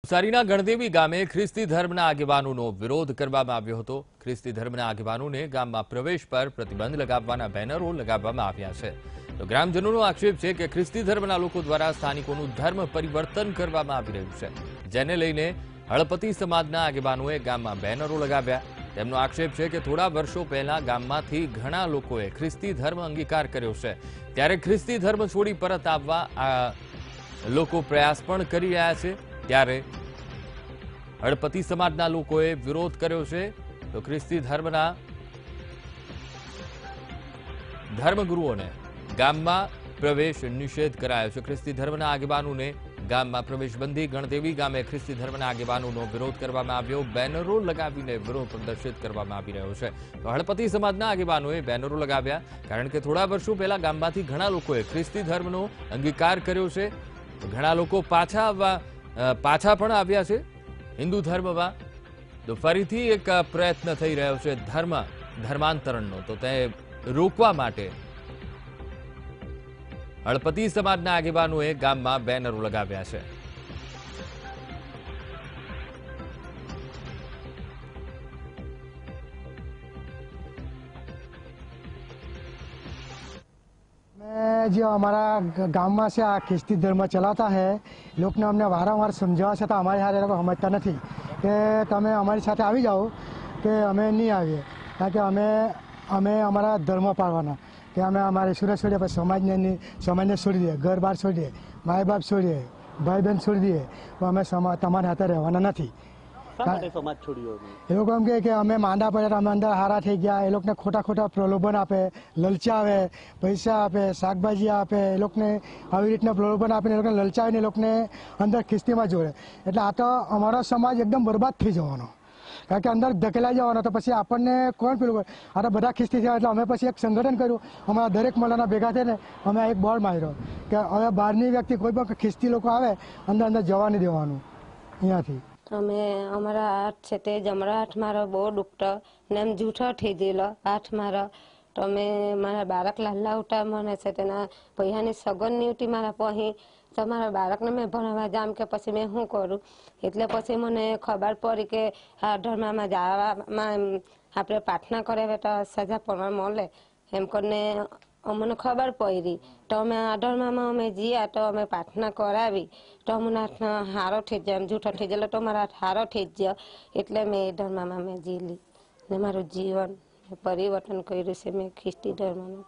નવસારીના ગણદેવી ગામે ખ્રિસ્તી ધર્મના આગેવાનોનો વિરોધ કરવામાં આવ્યો હતો। ખ્રિસ્તી ધર્મના આગેવાનોને ગામમાં પ્રવેશ પર પ્રતિબંધ લગાવવાના બેનરો લગાવવામાં આવ્યા છે। તો ગ્રામજનોનો આક્ષેપ છે કે ખ્રિસ્તી ધર્મના લોકો દ્વારા સ્થાનિકોનું ધર્મ પરિવર્તન કરવામાં આવી રહ્યું છે, જેને લઈને હળપતિ સમાજના આગેવાનોએ ગામમાં બેનરો લગાવ્યા। તેમનો આક્ષેપ છે કે થોડા વર્ષો પહેલા ગામમાંથી ઘણા લોકોએ ખ્રિસ્તી ધર્મ અંગીકાર કર્યો છે, ત્યારે ખ્રિસ્તી ધર્મ છોડી પરત આવવા આ લોકો પ્રયાસ પણ કરી રહ્યા છે। ત્યારે હળપતિ સમાજના લોકોએ વિરોધ કર્યો છે। તો ખ્રિસ્તી ધર્મના ધર્મગુરુઓને ગામમાં પ્રવેશ નિષેધ કરાયો છે। ખ્રિસ્તી ધર્મના આગેવાનોને ગામમાં પ્રવેશબંધી। ગણદેવી ગામે ખ્રિસ્તી ધર્મના આગેવાનોનો વિરોધ કરવામાં આવ્યો। બેનરો લગાવીને વિરોધ પ્રદર્શિત કરવામાં આવી રહ્યો છે। તો હળપતિ સમાજના આગેવાનોએ બેનરો લગાવ્યા, કારણ કે થોડા વર્ષો પહેલા ગામમાંથી ઘણા લોકોએ ખ્રિસ્તી ધર્મનો અંગીકાર કર્યો છે। ઘણા લોકો પાછા પણ આવ્યા છે હિન્દુ ધર્મમાં। તો ફરીથી એક પ્રયત્ન થઈ રહ્યો છે ધર્માંતરણનો, તો તે રોકવા માટે હળપતિ સમાજના આગેવાનોએ ગામમાં બેનરો લગાવ્યા છે। जो हमारा गांव में से आ ख्रिस्ती धर्म चलाता है, लोग ने हमने वारंवार समझावा छता हमारे हारे लोग समझता नहीं कि तमे हमारी साथे આવી जाओ કે અમે नहीं आવીએ, કારણ કે અમે અમારા ધર્મ પાળવાના, કે અમે અમારી સુરત છોડીએ, પછી સમાજને છોડી દઈએ, ઘર બાર છોડીએ, માય બાપ છોડીએ, ભાઈ બહેન છોડી દઈએ, તો અમે તમારી હાથે રહેવાના નથી। એ લોકો એમ કે અમે માંદા પડ્યા, અમે અંદર હારા થઈ ગયા, એ લોકોને ખોટા પ્રલોભન આપે, લલચાવે, પૈસા આપે, શાકભાજી આપે, એ લોકોને આવી રીતના પ્રલોભન આપીને એ લોકોને લલચાવીને એ લોકોને અંદર ખિસ્તીમાં જોડે। એટલે આ તો અમારો સમાજ એકદમ બરબાદ થઈ જવાનો, કારણ કે અંદર ધકેલાઈ જવાનો। તો પછી આપણને કોણ પેલું કરે? આ તો બધા ખિસ્તી થયા, એટલે અમે પછી એક સંગઠન કર્યું। અમારા દરેક મલાના ભેગા થઈને અમે એક બોર્ડ માર્યો કે હવે બહારની વ્યક્તિ કોઈ પણ ખિસ્તી લોકો આવે અંદર જવા નહીં દેવાનું અહીંયાથી। અમે અમારા હાથ છે તે જમણા હાથ મારો બહુ દુખતો ને એમ જૂઠો થઈ ગયેલો હાથ મારો। તો અમે મારા બાળક લાલ્લા ઉઠા મને છે તેના પૈસાની સગન નહીં ઉઠી મારા પછી, તો મારા બાળકને મેં ભણવા જામ કે પછી મેં શું કરું? એટલે પછી મને ખબર પડી કે આ ધર્મમાં જવામાં આપણે પ્રાર્થના કરે તો સજા પડવા મળે એમ કરીને અમને ખબર પડી। તો અમે આ ધર્મમાં અમે જીયા, તો અમે પ્રાર્થના કરાવી, તો અમને હારો થઈ જાય, એમ જૂઠો થઈ ગયેલો તો મારા હારો થઈ ગયો, એટલે મેં એ ધર્મમાં મેં જીલી ને મારું જીવન પરિવર્તન કર્યું છે મેં ખ્રિસ્તી ધર્મનું।